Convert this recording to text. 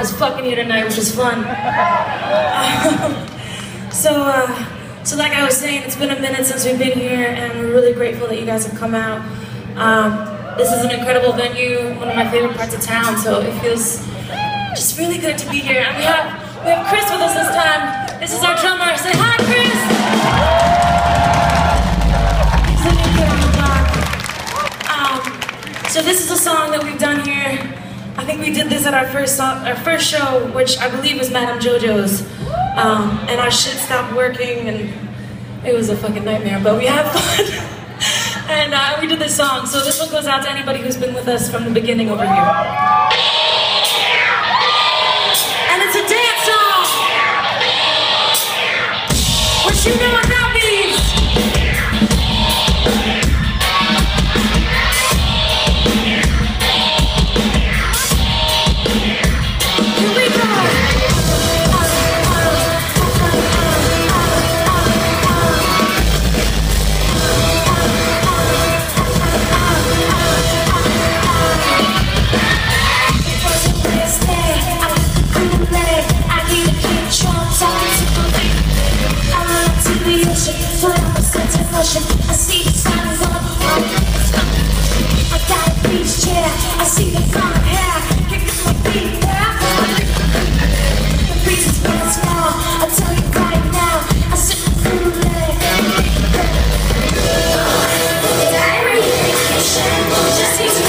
is fucking you tonight, which is fun. So like I was saying, it's been a minute since we've been here, and we're really grateful that you guys have come out. This is an incredible venue, one of my favorite parts of town, so it feels just really good to be here. And we have Chris with us this time. This is our drummer. Say hi, Chris! He's a new kid on the block. So this is a song that we've done here. I think we did this at our first show, which I believe was Madame JoJo's. And our shit stopped working, and it was a fucking nightmare, but we had fun. And we did this song, so this one goes out to anybody who's been with us from the beginning over here. And it's a dance song! What you know about these? Here we go! I see the signs on the wall. I got a beach chair. I see the blonde hair. Kick up my feet there. The breeze is really small. I'll tell you right now. I sit through the diary vacation. Just needs to